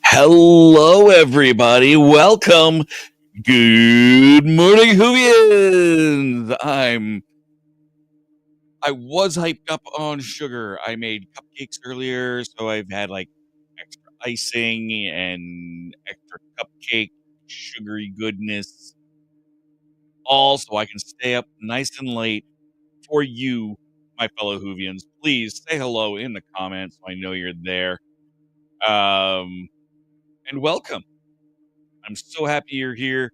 Hello, everybody. Welcome. Good morning, Whovians. I was hyped up on sugar. I made cupcakes earlier, so I've had like extra icing and extra cupcake sugary goodness, all so I can stay up nice and late for you, my fellow Whovians. Please say hello in the comments so I know you're there. And welcome. I'm so happy you're here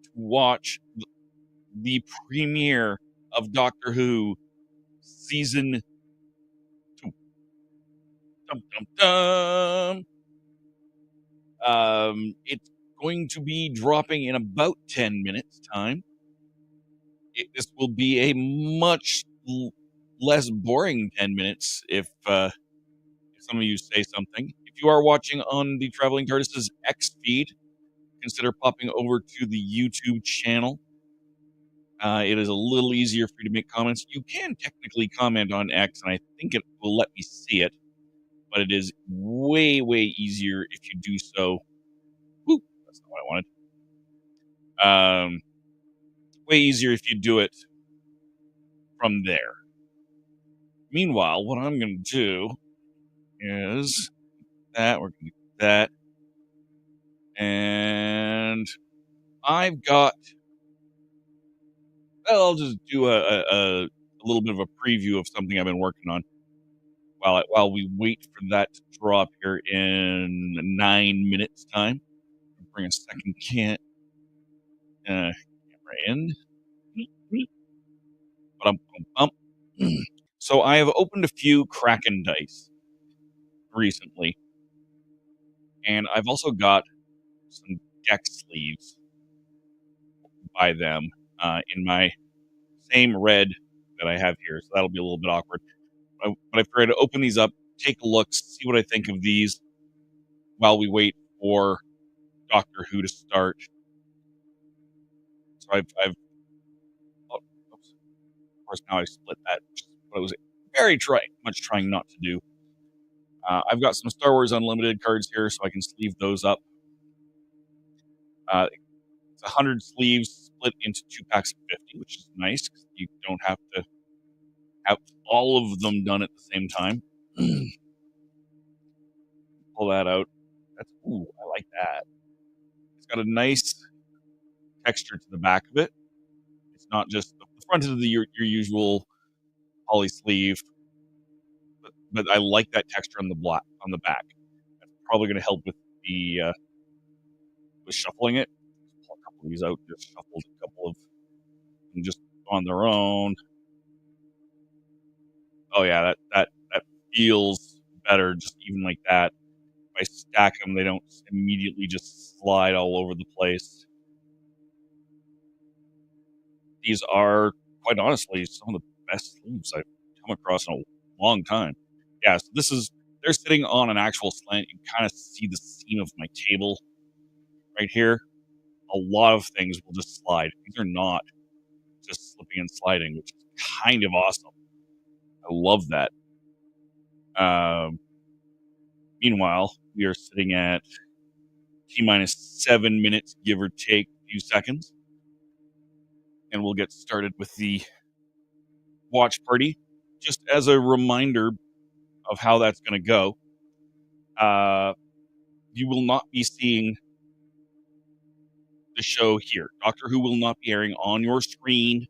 to watch the premiere of Doctor Who season 2. Dum, dum, dum. It's going to be dropping in about 10 minutes time. This will be a much less boring 10 minutes if some of you say something. If you are watching on the Traveling TARDIS' X feed, consider popping over to the YouTube channel. It is a little easier for you to make comments. You can technically comment on X, and I think it will let me see it, but it is way, way easier if you do so. Woo, that's not what I wanted. Way easier if you do it from there. Meanwhile, what I'm going to do is that we're going to do that, and I've got. Well, I'll just do a little bit of a preview of something I've been working on while we wait for that to drop here in 9 minutes time. Bring a second camera in. So I have opened a few Kraken dice recently, and I've also got some deck sleeves by them in my same red that I have here, so that'll be a little bit awkward. But I figured to open these up, take a look, see what I think of these while we wait for Doctor Who to start. So I've oh, oops. Of course now I split that, which is what I was very much trying not to do. I've got some Star Wars Unlimited cards here, so I can sleeve those up. It's 100 sleeves split into 2 packs of 50, which is nice because you don't have to have all of them done at the same time. Pull that out. Ooh, I like that. It's got a nice texture to the back of it. It's not just the front of your usual poly sleeve, but I like that texture on the back. That's probably going to help with the with shuffling it. Pull a couple of these out. Just shuffled a couple of them just on their own. Oh yeah, that feels better just even like that. If I stack them, they don't immediately just slide all over the place. These are, quite honestly, some of the best sleeves I've come across in a long time. Yeah, so they're sitting on an actual slant. You can kind of see the seam of my table right here. A lot of things will just slide. These are not just slipping and sliding, which is kind of awesome. I love that. Meanwhile, we are sitting at T-minus 7 minutes, give or take a few seconds. And we'll get started with the watch party. Just as a reminder of how that's going to go, you will not be seeing the show here. Doctor Who will not be airing on your screen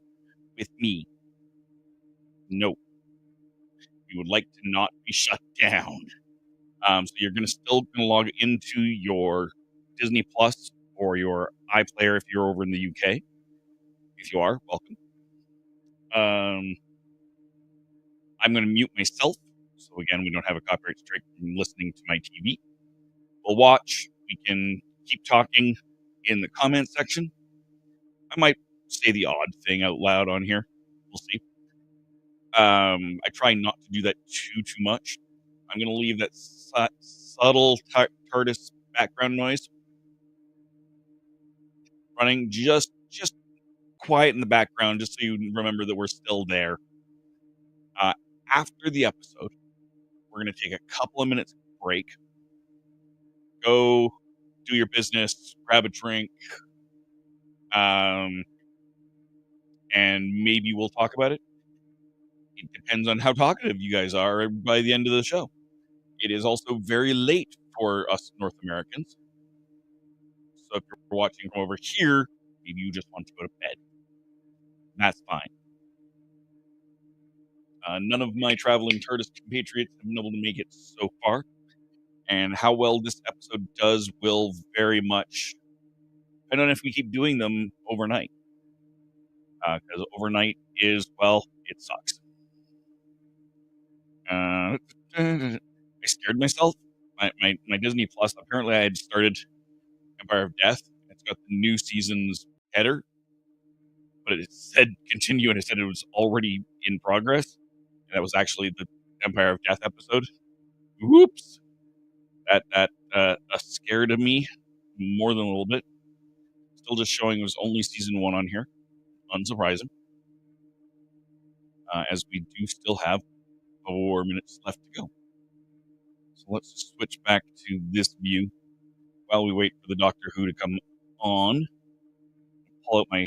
with me. No. You would like to not be shut down. So you're still going to log into your Disney Plus or your iPlayer if you're over in the UK. If you are, welcome. I'm going to mute myself. So again, we don't have a copyright strike from listening to my TV. We'll watch. We can keep talking in the comment section. I might say the odd thing out loud on here. We'll see. I try not to do that too much. I'm going to leave that subtle TARDIS background noise running just quiet in the background, just so you remember that we're still there. After the episode, we're going to take a couple of minutes break. Go do your business, grab a drink, and maybe we'll talk about it. It depends on how talkative you guys are by the end of the show. It is also very late for us North Americans. So if you're watching from over here, maybe you just want to go to bed. That's fine. None of my traveling TARDIS compatriots have been able to make it so far. And how well this episode does will very much depend on if we keep doing them overnight. Because overnight is, well, it sucks. I scared myself. My Disney Plus, apparently I had started Empire of Death. It's got the new season's header, but it said continue, and it said it was already in progress. And that was actually the Empire of Death episode. Whoops! That scared me more than a little bit. Still just showing it was only season 1 on here. Unsurprising. As we do still have 4 minutes left to go. So let's switch back to this view while we wait for the Doctor Who to come on. Pull out my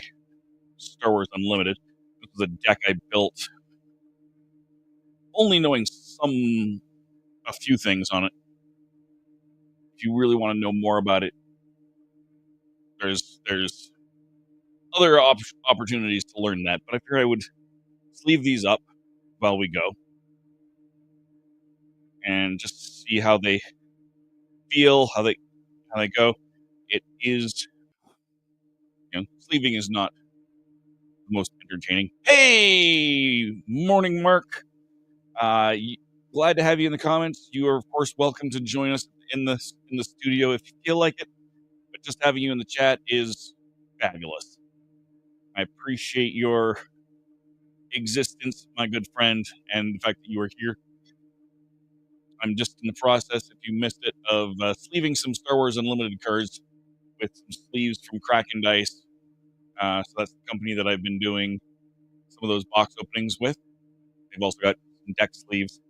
Star Wars Unlimited. This was a deck I built only knowing a few things on it. If you really want to know more about it, there's other opportunities to learn that. But I figured I would sleeve these up while we go and just see how they feel, how they go. It is, sleeving is not the most entertaining. Hey, morning, Mark. Glad to have you in the comments. You are, of course, welcome to join us in the studio if you feel like it. But just having you in the chat is fabulous. I appreciate your existence, my good friend, and the fact that you are here. I'm just in the process, if you missed it, of sleeving some Star Wars Unlimited cards with some sleeves from Kraken Dice. So that's the company that I've been doing some of those box openings with. They've also got some deck sleeves,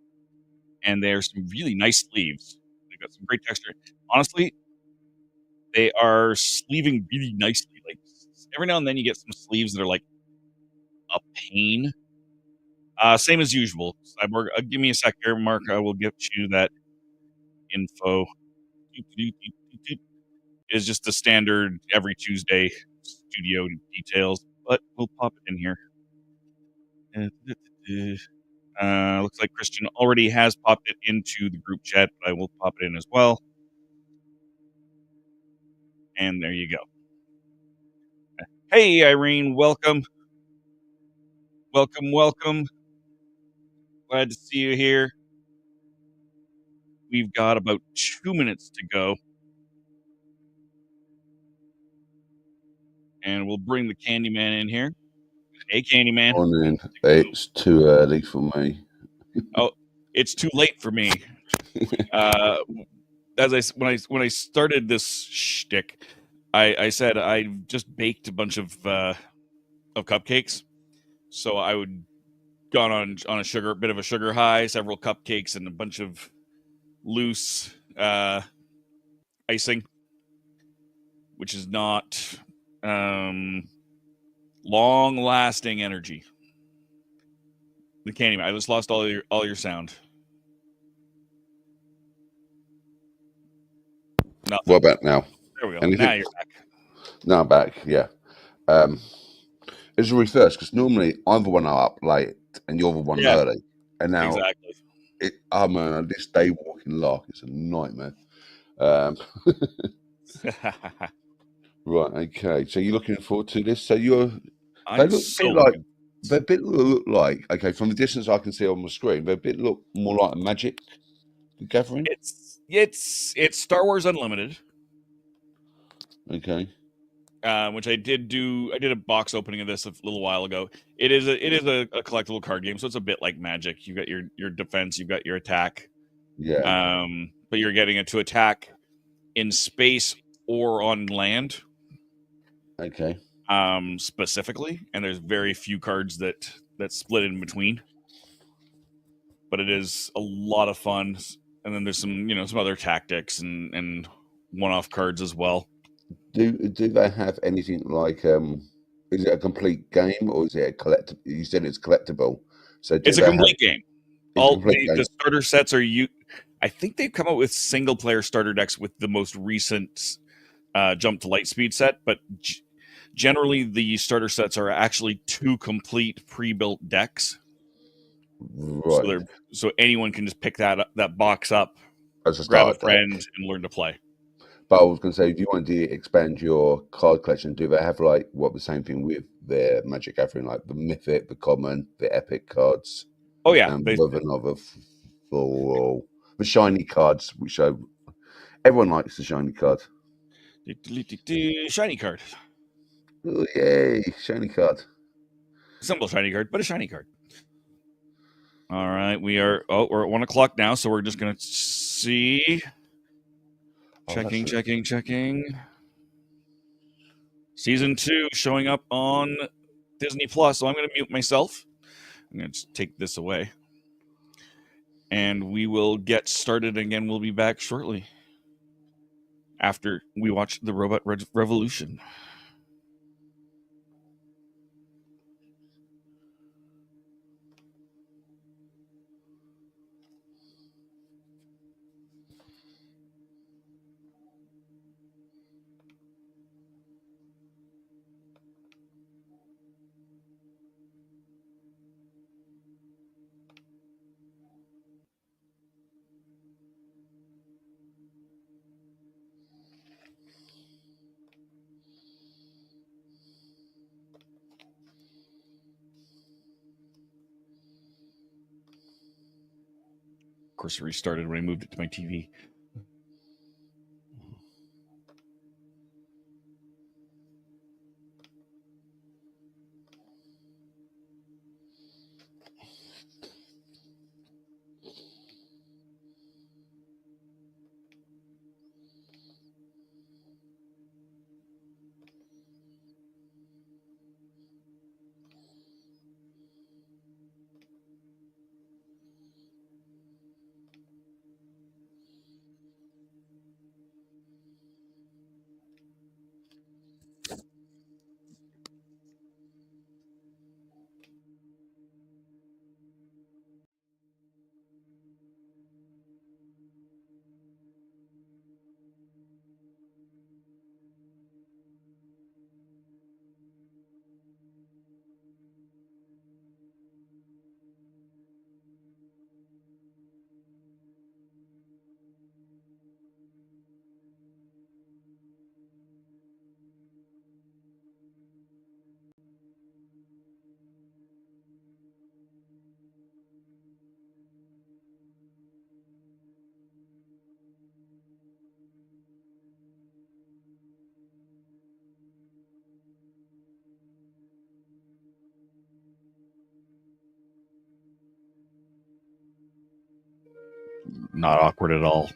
and they're some really nice sleeves. They've got some great texture. Honestly, they are sleeving really nicely. Like every now and then you get some sleeves that are like a pain. Same as usual. Cyborg, give me a sec here, Mark. I will get you that info. It's just the standard every Tuesday studio details, but we'll pop it in here. Looks like Christian already has popped it into the group chat, but I will pop it in as well. And there you go. Hey, Irene, welcome. Welcome. Glad to see you here. We've got about 2 minutes to go. And we'll bring the Candyman in here. Hey, Candyman. Morning. It's too early for me. Oh, it's too late for me. When I started this shtick, I said I just baked a bunch of cupcakes, so I would gone on a bit of a sugar high, several cupcakes and a bunch of loose icing, which is not long-lasting energy. The Candyman. I just lost all your sound. Nothing. What about now? There we go. Anything? Now you're back. Now I'm back, yeah. It's a reverse, because normally I'm the one up late and you're the one early. And now exactly. I'm on this day walking lark. It's a nightmare. Right, okay. So you're looking forward to this? So they look a bit like they a bit look like, okay, from the distance I can see on the screen, they a bit look more like a Magic the Gathering. It's Star Wars Unlimited, Okay. which I did do. I did a box opening of this a little while ago. It is a collectible card game, so it's a bit like Magic. You've got your defense, you've got your attack, Yeah. but you're getting it to attack in space or on land, Okay. specifically. And there's very few cards that split in between. But it is a lot of fun. And then there's some other tactics and one-off cards as well. Do they have anything like is it a complete game or is it a collectible? You said it's collectible. So do It's a they have complete game. it's a All complete the game? starter sets are you. I think they've come out with single player starter decks with the most recent Jump to Lightspeed set, but generally the starter sets are actually 2 complete pre-built decks. Right. So anyone can just pick that box up, As a grab a starter deck. friend, and learn to play. But I was going to say, if you want to expand your card collection, do they have like what the same thing with their Magic Gathering, like the Mythic, the Common, the Epic cards, Oh yeah, and with another for the shiny cards, which everyone likes the shiny card. Shiny card. Oh, yay, shiny card. Simple shiny card, but a shiny card. All right, we're at 1:00 now, so we're just gonna see. Checking. Season 2 showing up on Disney Plus, so I'm gonna mute myself. I'm gonna just take this away, and we will get started again. We'll be back shortly after we watch the Robot Revolution. Of course, it restarted when I moved it to my TV. Not awkward at all.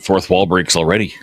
Fourth wall breaks already.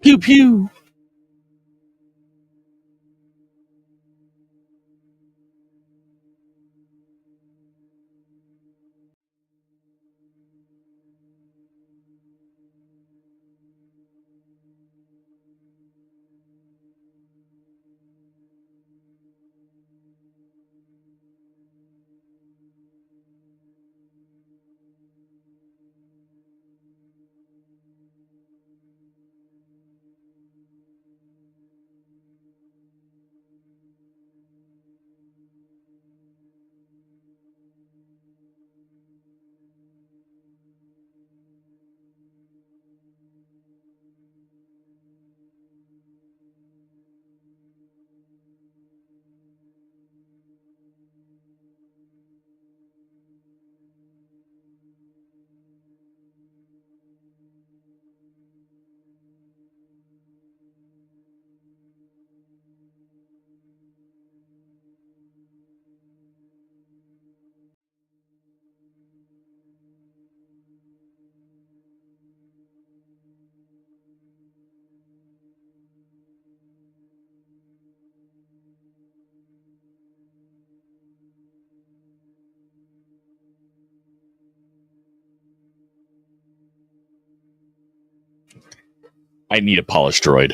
Pew pew. I need a polished droid.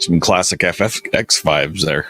Some classic FFX vibes there.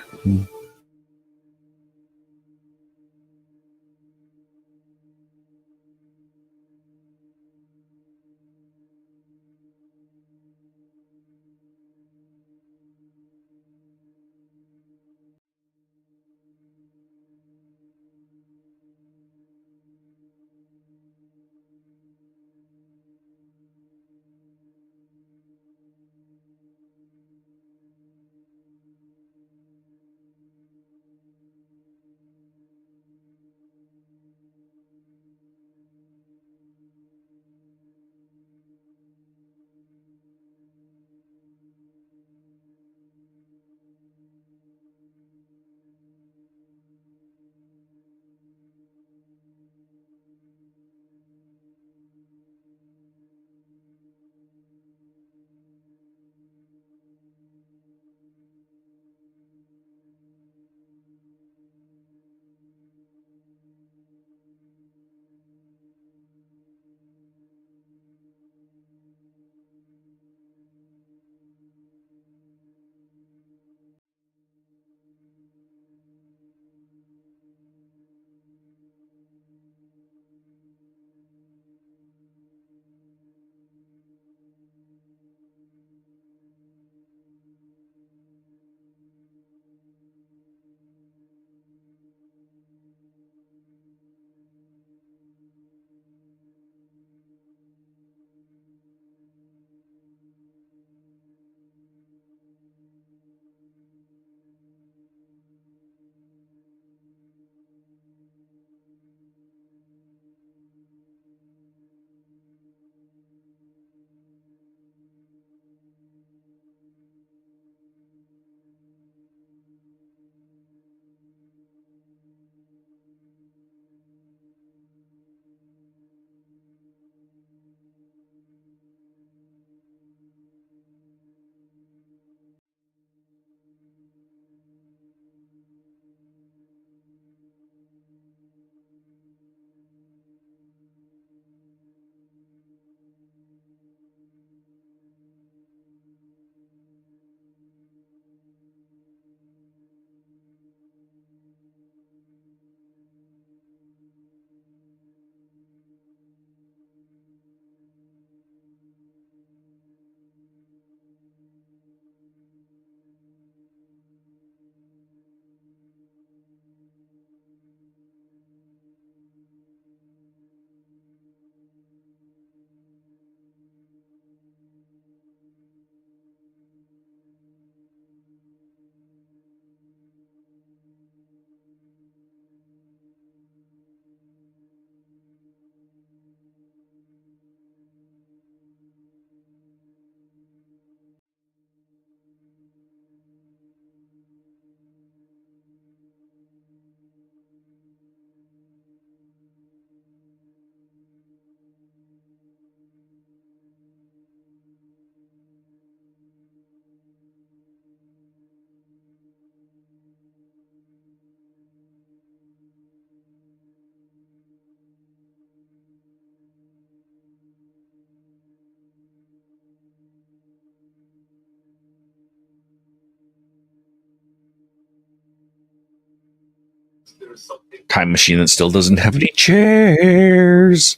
Time machine that still doesn't have any chairs.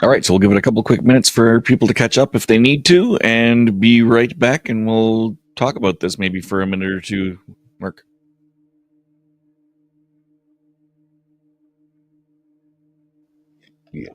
All right, so we'll give it a couple quick minutes for people to catch up if they need to, and be right back, and we'll talk about this maybe for a minute or two, Mark. Yeah.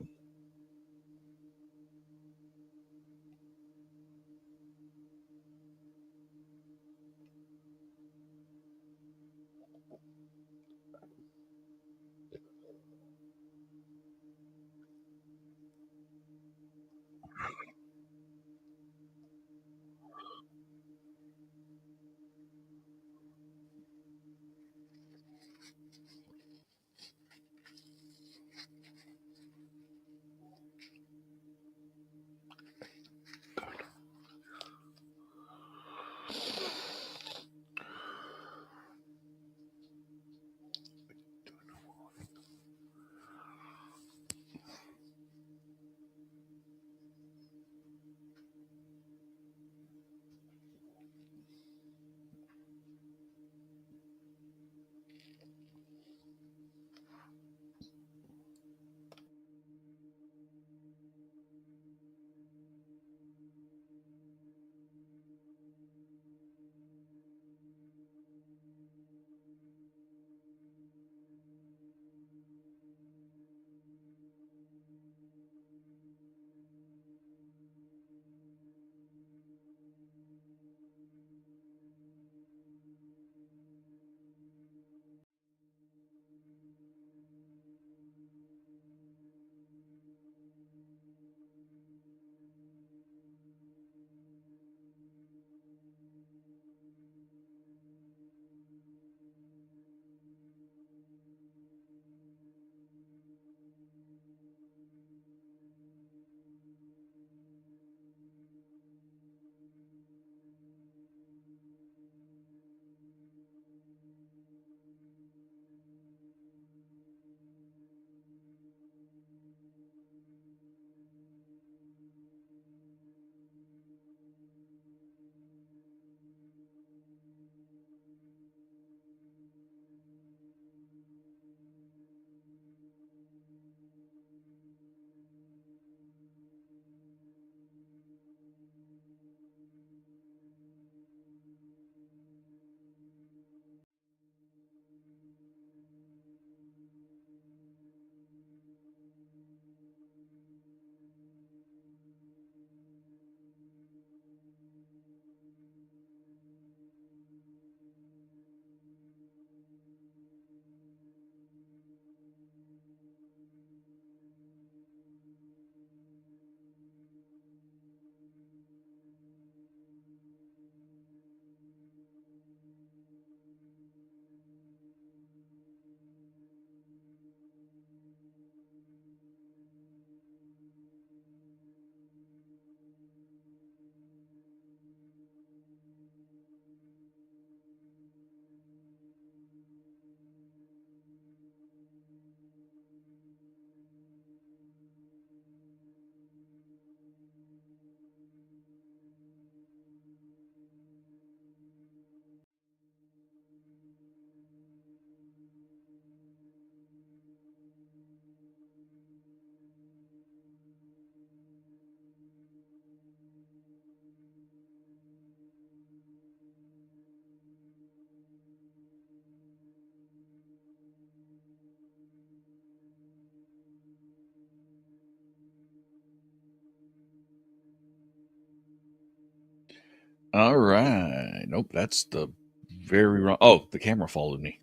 All right. Nope, that's the very wrong. Oh, the camera followed me.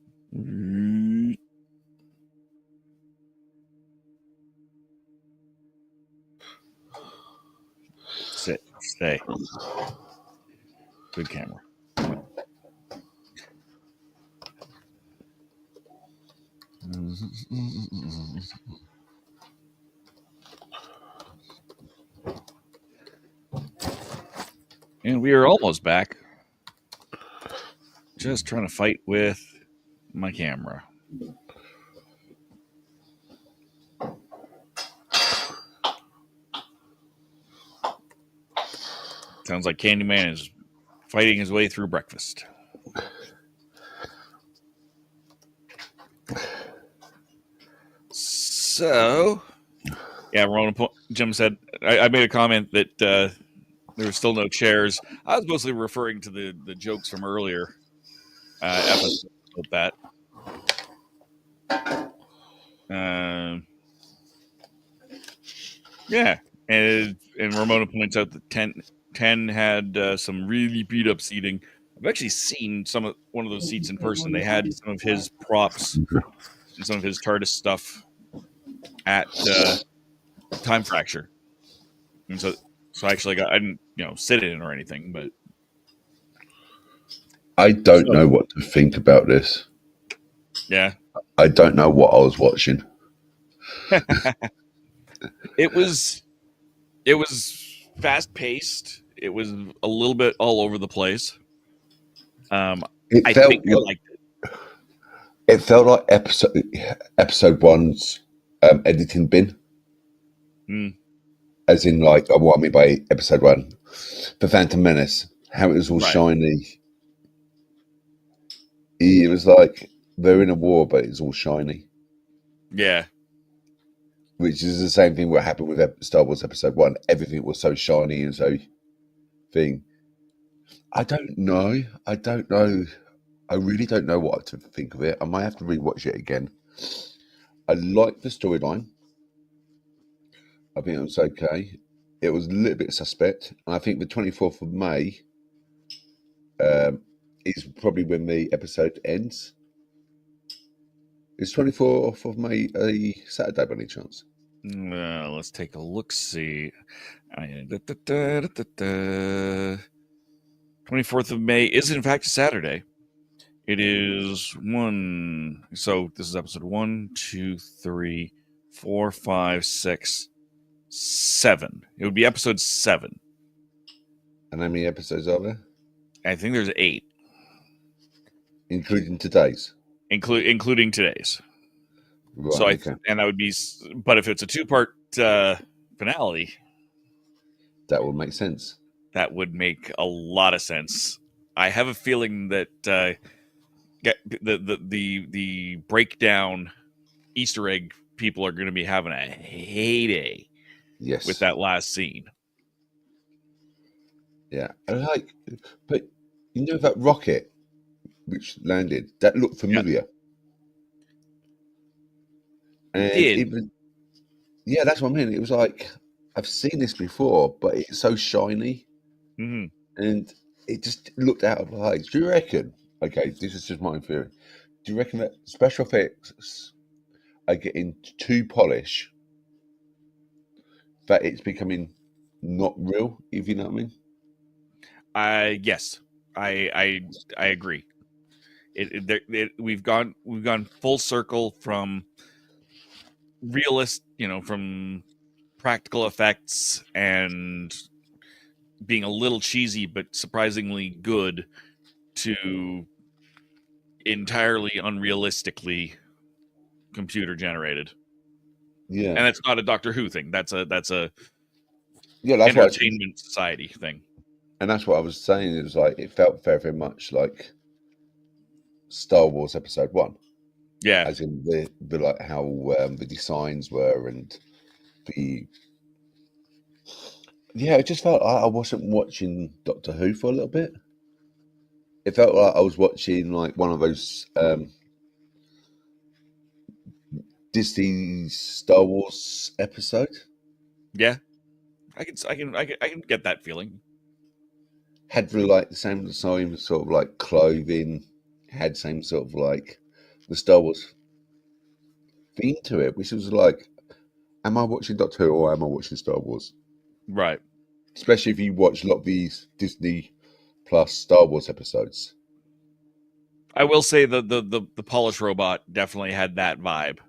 Sit. Stay. Good camera. And we are almost back. Just trying to fight with my camera. Sounds like Candyman is fighting his way through breakfast. So, yeah, Jim said, I made a comment that there were still no chairs. I was mostly referring to the jokes from earlier episodes about that. Yeah, and Ramona points out that 10 had some really beat up seating. I've actually seen one of those seats in person. They had some of his props and some of his TARDIS stuff at Time Fracture, and so I actually I didn't sit in it or anything, but I don't know what to think about this. Yeah, I don't know what I was watching. It was fast paced. It was a little bit all over the place. I think I liked it. It felt like episode one's editing bin. As in, like, what I mean by episode one, the Phantom Menace, how it was all shiny. It was like they're in a war, but it's all shiny. Yeah. Which is the same thing what happened with Star Wars Episode 1. Everything was so shiny and so thing. I don't know. I really don't know what to think of it. I might have to rewatch it again. I like the storyline. I think it was okay. It was a little bit suspect. And I think the 24th of May is probably when the episode ends. Is 24th of May a Saturday by any chance? Let's take a look. See, 24th of May is in fact a Saturday. It is one. So this is episode 1, 2, 3, 4, 5, 6, 7. It would be episode 7. And how many episodes are there? I think there's 8, Including today's? including today's. So Right, okay. and that would be, but if it's a 2-part finale, That would make sense. that would make a lot of sense. I have a feeling that the breakdown Easter egg people are going to be having a heyday Yes. with that last scene. Yeah. But you know that rocket which landed, that looked familiar. Yeah. And Did. yeah, that's what I mean. It was like, I've seen this before, but it's so shiny. Mm-hmm. And it just looked out of place. Do you reckon? Okay, this is just my theory. Do you reckon that special effects are getting too polished, that it's becoming not real? If you know what I mean? Yes, I agree. We've gone full circle from from practical effects and being a little cheesy but surprisingly good to entirely unrealistically computer generated. Yeah. And that's not a Doctor Who thing. That's a Yeah, that's what entertainment society thing. and that's what I was saying. It was like, it felt very, very much like Star Wars Episode 1. Yeah. As in the like how the designs were, and the it just felt like I wasn't watching Doctor Who for a little bit. It felt like I was watching like one of those Disney Star Wars episodes. Yeah. I can get that feeling. Had like the same sort of like clothing, had same sort of like the Star Wars theme to it, which was like, am I watching Doctor Who or am I watching Star Wars? Right. Especially if you watch a lot of these Disney Plus Star Wars episodes. I will say the polish robot definitely had that vibe.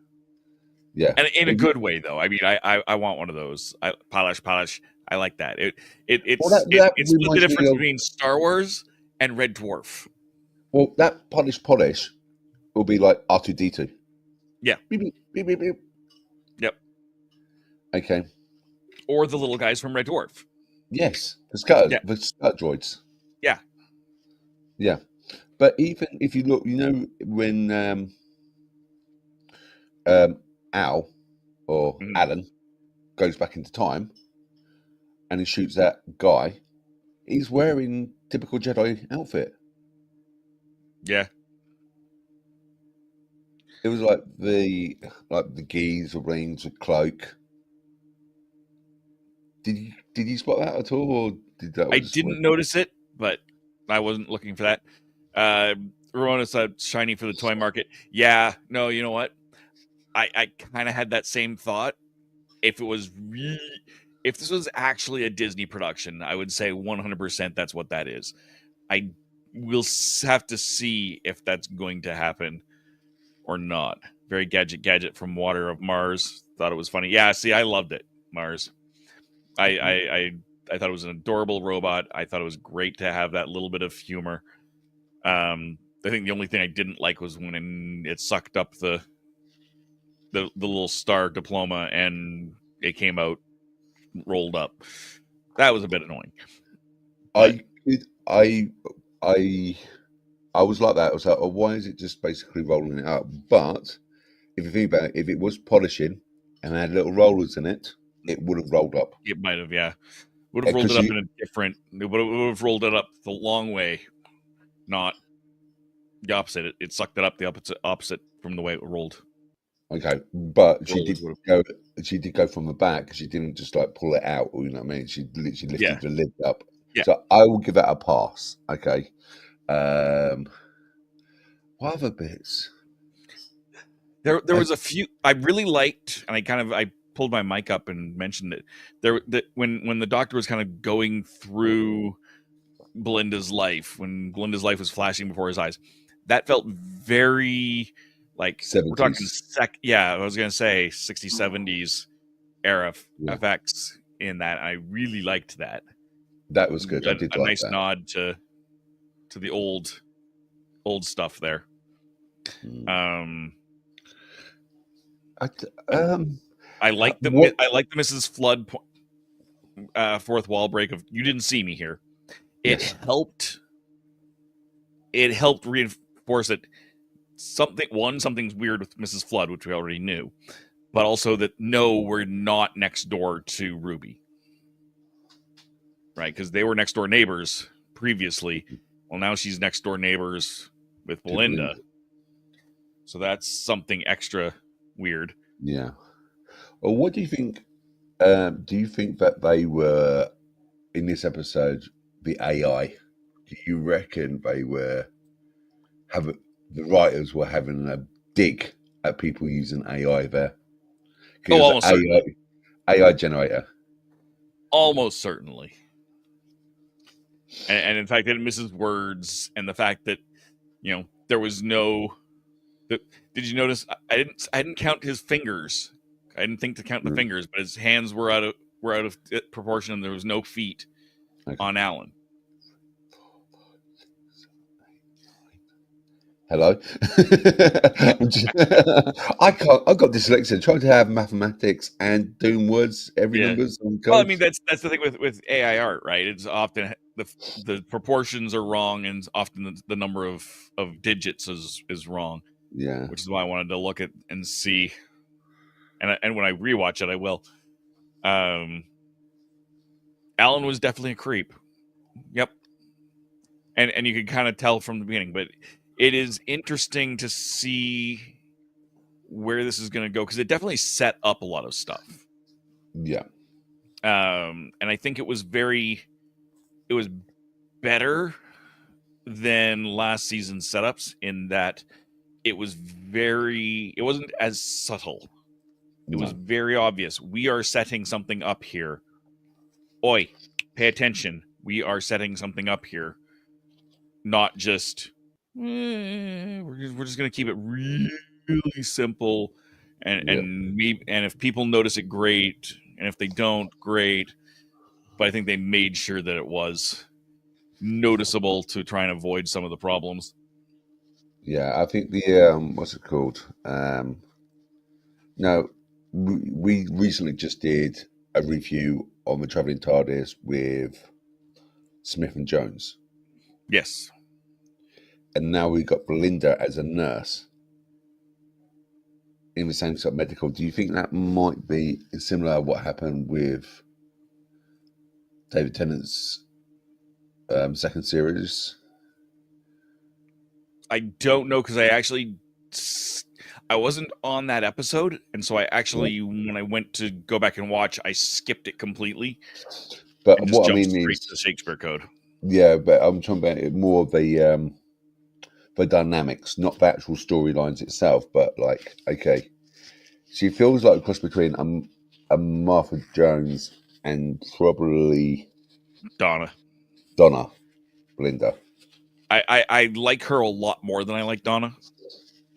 Yeah. And in a good way though. I mean I want one of those. Polish. I like that. It That split the reminds me difference of, between Star Wars and Red Dwarf. well, that polish will be like R2D2. Yeah. Beep, beep, beep, beep, beep. Yep. Okay. Or the little guys from Red Dwarf. Yes, the scutter droids. Yeah. Yeah. But even if you look, you know, when Al or Alan goes back into time and he shoots that guy, he's wearing typical Jedi outfit. Yeah. It was like the geese, the rings, the cloak. Did you spot that at all, or did that? I didn't notice it, but I wasn't looking for that. Ramona said shiny for the toy market. Yeah, no, you know what? I kind of had that same thought. If this was actually a Disney production, I would say 100% that's what that is. I will have to see if that's going to happen or not. Very gadget from Water of Mars. Thought it was funny. Yeah, see, I loved it. Mars. I thought it was an adorable robot. I thought it was great to have that little bit of humor. I think the only thing I didn't like was when it sucked up the little star diploma and it came out rolled up. That was a bit annoying. But I was like that. I was like, oh, why is it just basically rolling it up? But if you think about it, if it was polishing and had little rollers in it, it would have rolled up. It might have, yeah. Would have rolled it up in a different. It would have rolled it up the long way, not the opposite. It sucked it up the opposite from the way it rolled. Okay, but she did go. She did go from the back. She didn't just like pull it out. You know what I mean? She literally lifted the lid up. Yeah. So I will give that a pass. Okay. What other bits? There was a few I really liked, and I pulled my mic up and mentioned it. When the Doctor was kind of going through Belinda's life, when Belinda's life was flashing before his eyes, that felt very like 70s. We're talking I was gonna say 60s, 70s era effects in that. I really liked that. That was good. I did a like nice that. nod to the old stuff there. Mm. I like the what? Mrs. Flood fourth wall break of "you didn't see me here." It Yes. helped. It helped reinforce that something's weird with Mrs. Flood, which we already knew, but also that no, we're not next door to Ruby, right? Because they were next door neighbors previously. Well, now she's next door neighbors with To Belinda, Belinda. so that's something extra weird. Yeah. Well, what do you think? Do you think that they were in this episode the AI? Do you reckon they were the writers were having a dig at people using AI there? Oh, Because AI generator. almost certainly. And in fact, it misses words, and the fact that there was no. Did you notice? I didn't count his fingers. I didn't think to count the Mm, fingers, but his hands were out of proportion, and there was no feet okay. on Alan. Hello. I can't. I've got dyslexia. Trying to have mathematics and doing words, every Yeah. numbers and Well, I mean codes. that's the thing with AI art, right? It's often the proportions are wrong, and often the number of digits is wrong, Yeah. which is why I wanted to look at and see. And when I rewatch it, I will. Alan was definitely a creep. Yep. And you can kind of tell from the beginning, but it is interesting to see where this is going to go because it definitely set up a lot of stuff. Yeah. And I think it was better than last season's setups in that it wasn't as subtle. It was No. very obvious. We are setting something up here. Oi, pay attention. We are setting something up here. Not just we're just gonna keep it really simple, and Yeah. and if people notice it, great, and if they don't, great. But I think they made sure that it was noticeable to try and avoid some of the problems. Yeah. I think the what's it called? No, we recently just did a review on the Traveling TARDIS with Smith and Jones, Yes, and now we've got Belinda as a nurse in the same sort of medical. Do you think that might be similar to what happened with David Tennant's second series? I don't know because I wasn't on that episode, and so I Yeah. actually when I went to go back and watch, I skipped it completely But and just what I jumped mean straight to is, the Shakespeare Code. yeah, but I'm talking about it more of the dynamics, not the actual storylines itself, but like, okay, she feels like a cross between a Martha Jones and probably Donna. Donna, Belinda. I like her a lot more than I like Donna.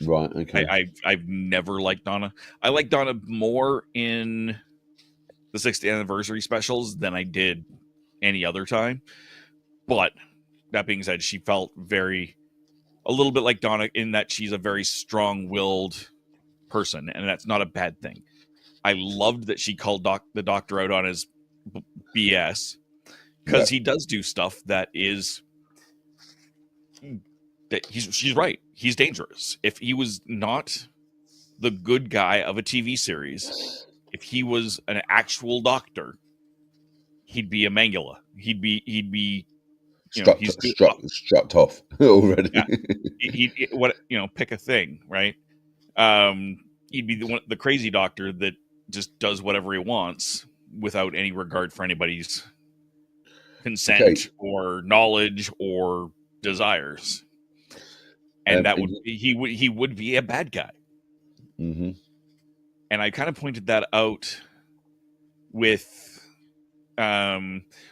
Right, okay. I've never liked Donna. I like Donna more in the 60th anniversary specials than I did any other time. But that being said, she felt a little bit like Donna in that she's a very strong-willed person, and that's not a bad thing. I loved that she called the doctor out on his BS Yeah, because he does do stuff that she's right. He's dangerous. If he was not the good guy of a TV series, if he was an actual doctor, he'd be a Mangala. He'd be he's doing struck off already. yeah. He what pick a thing, right? He'd be the crazy doctor that just does whatever he wants without any regard for anybody's Okay, consent or knowledge or desires. And that would and, he would be a bad guy. mhm, And I kind of pointed that out with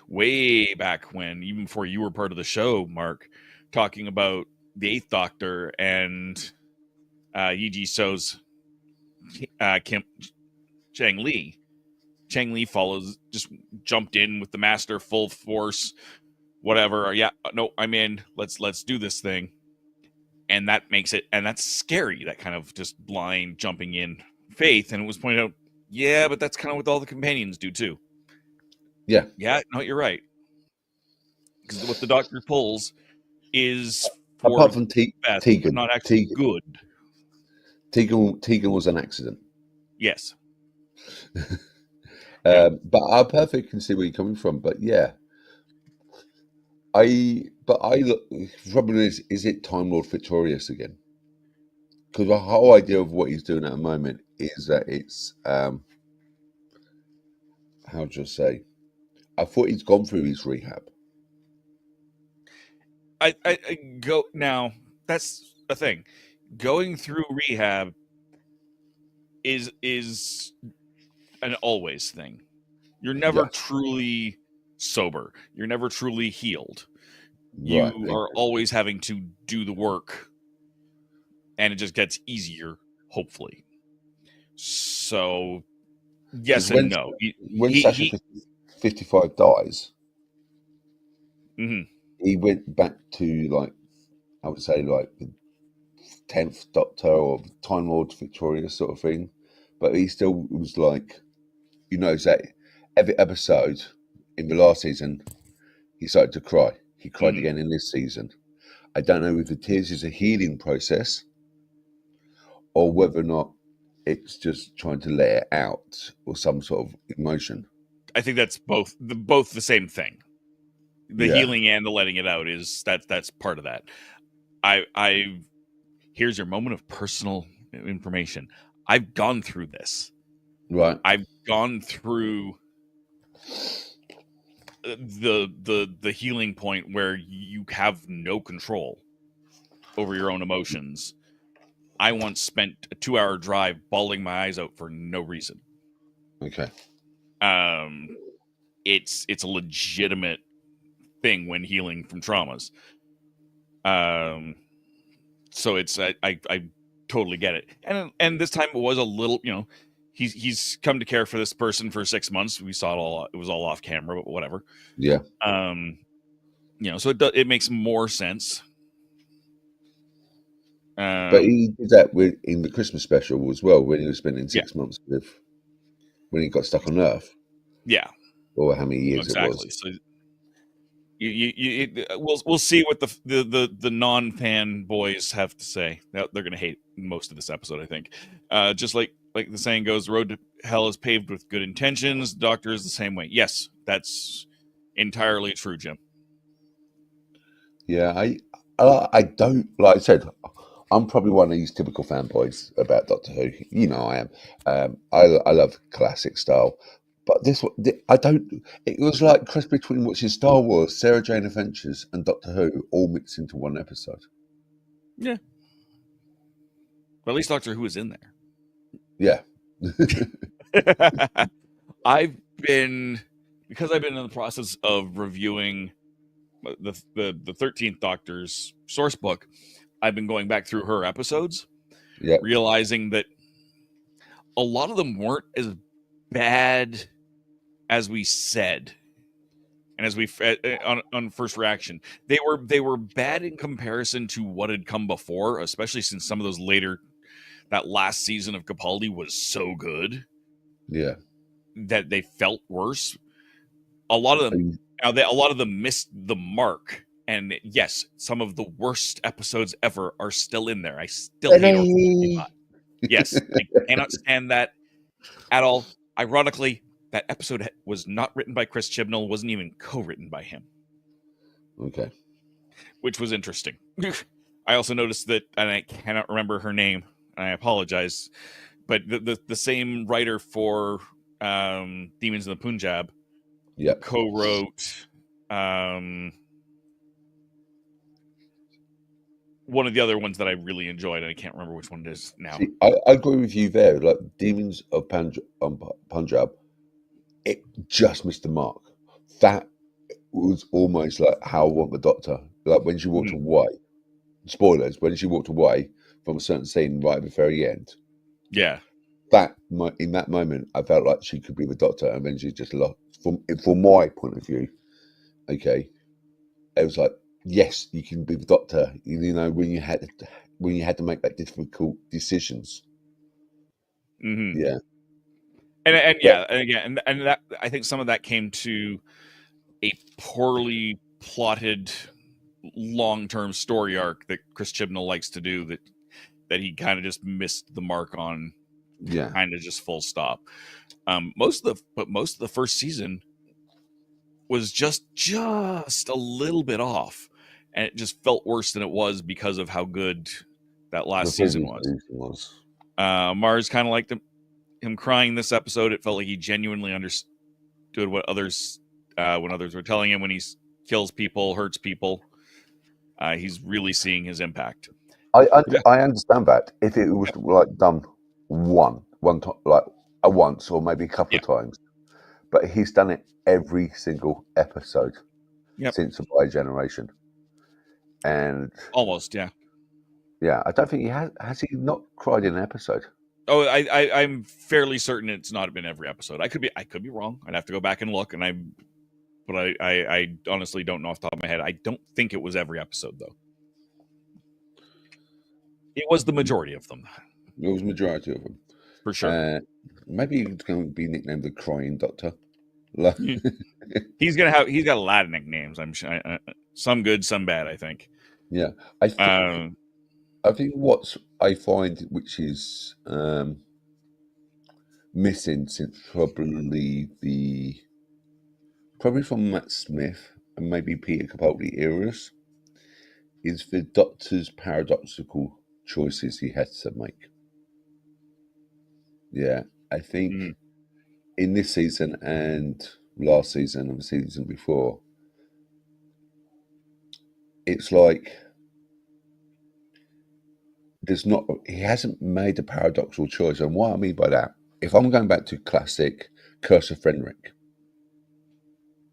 way back when, even before you were part of the show, Mark, talking about the Eighth Doctor and Yi Ji So's Kim Chang Li. Chang Li just jumped in with the master full force, whatever. Yeah, no, I'm in. Let's do this thing. And that makes it, and that's scary, that kind of just blind jumping in faith. And it was pointed out, yeah, but that's kind of what all the companions do too. Yeah. Yeah, no, you're right. Because what the Doctor pulls is for Apart from best, Tegan, but not actually good. Tegan was an accident. Yes. But I perfectly can see where you're coming from. But yeah, the problem is it Time Lord Victorious again? Because the whole idea of what he's doing at the moment is that it's how do you say? I thought he's gone through his rehab. I go now. That's a thing. Going through rehab is an always thing. You're never truly sober. You're never truly healed. You Right. are always having to do the work, and it just gets easier, hopefully. So, yes and no. When Sasha 55 dies, he went back to, like, I would say, like the 10th Doctor or Time Lord Victorious sort of thing, but he still was like, that every episode in the last season, he started to cry. He cried again in this season. I don't know if the tears is a healing process or whether or not it's just trying to let it out or some sort of emotion. I think that's both the same thing. The healing and the letting it out that's part of that. I here's your moment of personal information. I've gone through this. Right. I've gone through the healing point where you have no control over your own emotions. I once spent a 2-hour drive bawling my eyes out for no reason. Okay. It's a legitimate thing when healing from traumas. So it's I totally get it. And this time it was a little, he's come to care for this person for 6 months. We saw it all. It was all off camera, but whatever. Yeah. So it makes more sense. But he did that in the Christmas special as well, when he was spending 6 months when he got stuck on Earth. Yeah. Or how many years it was. So we'll see what the non-fan boys have to say. They're going to hate most of this episode, I think. Just like the saying goes, the road to hell is paved with good intentions. The Doctor is the same way. Yes, that's entirely true, Jim. Yeah, I don't, like I said, I'm probably one of these typical fanboys about Doctor Who. I am. I love classic style. But I don't. It was like cross between watching Star Wars, Sarah Jane Adventures, and Doctor Who all mixed into one episode. Yeah. But at least Doctor Who is in there. Yeah. I've been in the process of reviewing the 13th Doctor's source book. I've been going back through her episodes, realizing that a lot of them weren't as bad as we said, and as we on first reaction, they were bad in comparison to what had come before, especially since some of those later, that last season of Capaldi was so good, that they felt worse. A lot of them missed the mark, and yes, some of the worst episodes ever are still in there. I still hate Orphan. Yes, I cannot stand that at all. Ironically, that episode was not written by Chris Chibnall, wasn't even co-written by him. Okay. Which was interesting. I also noticed that, and I cannot remember her name, and I apologize, but the same writer for Demons in the Punjab co-wrote one of the other ones that I really enjoyed, and I can't remember which one it is now. See, I agree with you there. Like Demons of Punjab, it just missed the mark. That was almost like How I Want the Doctor. Like when she walked away. Spoilers, when she walked away from a certain scene right at the very end. Yeah. in that moment, I felt like she could be the Doctor, and then she just lost. From my point of view, okay, it was like, yes, you can be the Doctor. You know, when you had to make that difficult decisions. Mm-hmm. Yeah, And but yeah, and again, and that I think some of that came to a poorly plotted long-term story arc that Chris Chibnall likes to do that he kind of just missed the mark on, yeah, kind of just full stop. Most of the first season was just a little bit off, and it just felt worse than it was because of how good that the last season previous was. season was. Mars kind of liked him crying this episode. It felt like he genuinely understood what others when others were telling him, when he kills people, hurts people. He's really seeing his impact. I understand that if it was like done one time, like once or maybe a couple Yeah. of times, but he's done it every single episode Yep. since the By Generation, and Almost, yeah. yeah, I don't think he has he not cried in an episode. Oh, I'm fairly certain it's not been every episode. I could be wrong. I'd have to go back and look, but I honestly don't know off the top of my head. I don't think it was every episode though. It was the majority of them, It was majority of them. for sure. Maybe it's going to be nicknamed the Crying Doctor. He's got a lot of nicknames. I'm sure, some good, some bad. I think. Yeah, I think what I find which is missing since probably from Matt Smith and maybe Peter Capaldi eras is the Doctor's paradoxical choices he has to make. Yeah, I think in this season and last season and the season before, it's like he hasn't made a paradoxical choice. And what I mean by that, if I'm going back to classic Curse of Fenric,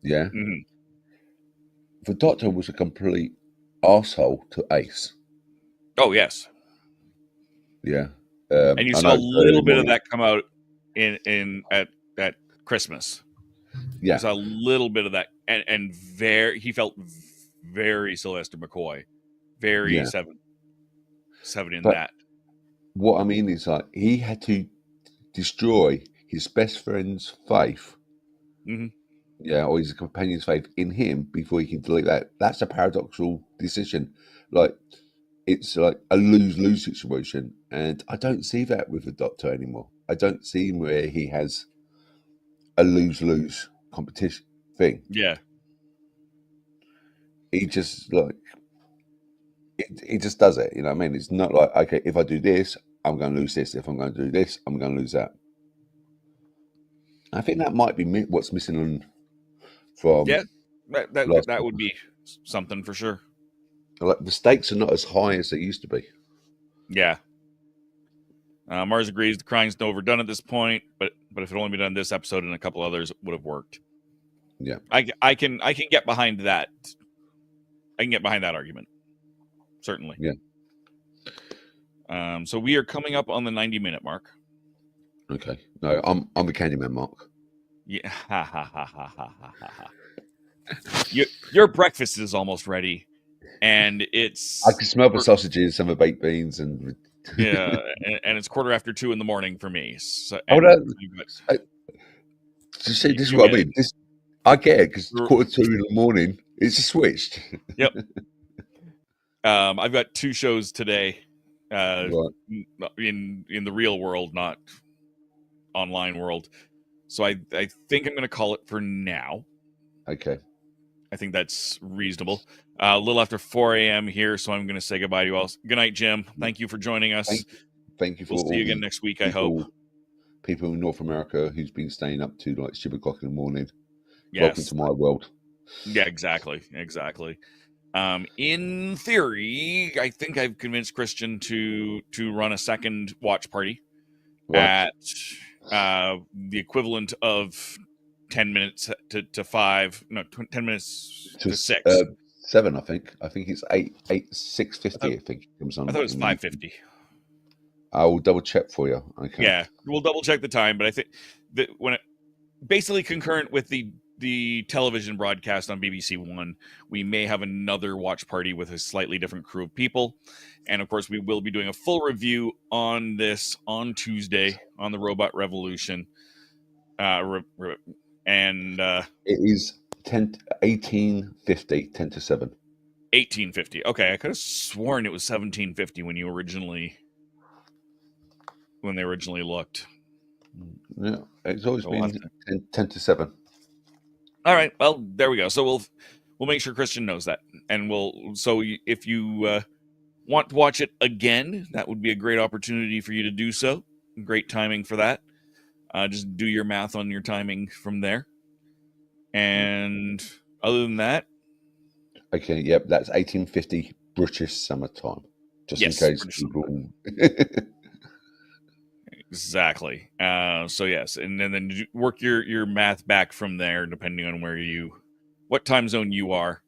yeah, the Doctor was a complete asshole to Ace. Oh yes. Yeah, And you I saw know a it's early little bit of morning. that come out in at Christmas. Yeah, You saw a little bit of that, and he felt very Sylvester McCoy, very yeah. seven in But that. what I mean is, like, he had to destroy his best friend's faith, yeah, or his companion's faith in him before he can delete that. That's a paradoxical decision. Like, it's like a lose-lose situation, and I don't see that with the Doctor anymore. I don't see him where he has a lose-lose competition thing. Yeah. He just he just does it. You know what I mean? It's not like, okay, if I do this, I'm going to lose this. If I'm going to do this, I'm going to lose that. I think that might be what's missing from Yeah, that would be something for sure. like the stakes are not as high as they used to be. Yeah. Mars agrees the crying's overdone at this point, but if it only been done this episode and a couple others, it would have worked. Yeah, I can get behind that. I can get behind that argument. Certainly. yeah. So we are coming up on the 90-minute mark. Okay. No, I'm the Candyman, Mark. Yeah. Your breakfast is almost ready, and it's I can smell the sausages and the baked beans and yeah, and it's 2:15 in the morning for me. So, oh, and see, this is you what I get mean. I get it because it. 2:45 in the morning. It's just switched. Yep. I've got 2 shows today, Right. in the real world, not online world. So I think I'm going to call it for now. Okay. I think that's reasonable. A little after 4 a.m. here, so I'm going to say goodbye to you all. Good night, Jim. Thank you for joining us. Thank you for We'll see you again next week, I hope. People in North America who's been staying up to like 7 o'clock in the morning. Yes. Welcome to my world. Yeah, exactly. In theory, I think I've convinced Christian to run a second watch party at the equivalent of 10 minutes to 5. No, 10 minutes to 6. 7, I think. I think it's 6:50. I think it comes on. I thought it was 5:50. I will double check for you. Okay. Yeah, we'll double check the time, but I think that when it basically concurrent with the television broadcast on BBC One, we may have another watch party with a slightly different crew of people, and of course we will be doing a full review on this on Tuesday on the Robot Revolution, and It is 1850, 10 to 7. 1850. Okay, I could have sworn it was 1750 when they originally looked. Yeah, it's always So we'll been 10 to 7. All right, well, there we go. So we'll make sure Christian knows that, and if you want to watch it again, that would be a great opportunity for you to do so. Great timing for that. Just do your math on your timing from there. And other than that, okay, yep, that's 1850 British summertime. Just yes, in case people. Exactly. So yes, and then work your math back from there, depending on what time zone you are,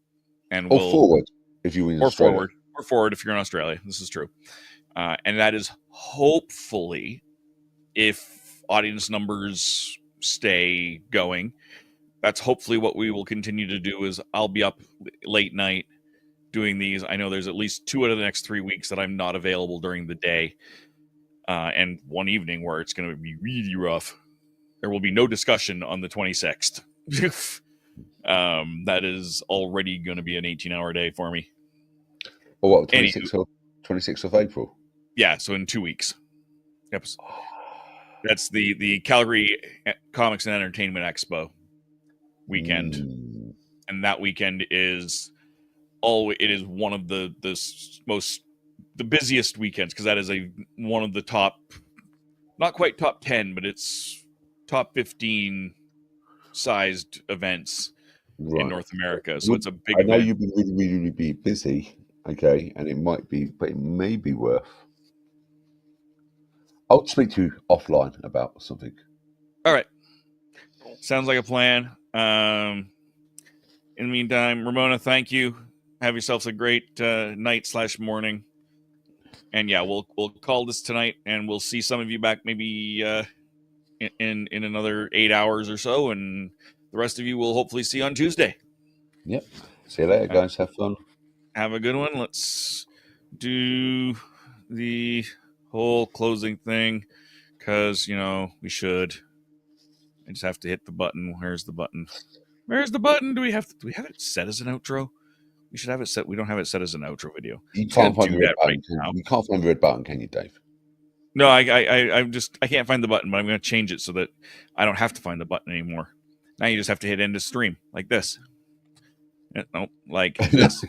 and or forward if you're in Australia. Or forward if you're in Australia. This is true, and that is hopefully, if audience numbers stay going, that's hopefully what we will continue to do. Is I'll be up late night doing these. I know there's at least 2 out of the next 3 weeks that I'm not available during the day. And one evening where it's going to be really rough. There will be no discussion on the 26th. That is already going to be an 18-hour day for me. Or what, 26th of April? Yeah, so in 2 weeks. Yep. That's the Calgary Comics and Entertainment Expo weekend. And that weekend is one of the busiest weekends, because that is one of the top, not quite top 10, but it's top 15 sized events in North America. So it's a big event. I know you've been really, really busy, okay, and it may be worth. I'll speak to you offline about something. All right. Sounds like a plan. In the meantime, Ramona, thank you. Have yourselves a great night/morning. And yeah, we'll call this tonight, and we'll see some of you back maybe in another 8 hours or so, and the rest of you will hopefully see on Tuesday. Yep. See you later, guys. Have fun. Have a good one. Let's do the whole closing thing, because we should. I just have to hit the button. Where's the button? Where's the button? Do we have it set as an outro? We should have it set. We don't have it set as an outro video. You can't find the red button. You can't find the red button, can you, Dave? No, I can't find the button, but I'm going to change it so that I don't have to find the button anymore. Now you just have to hit end of stream like this. No, like this.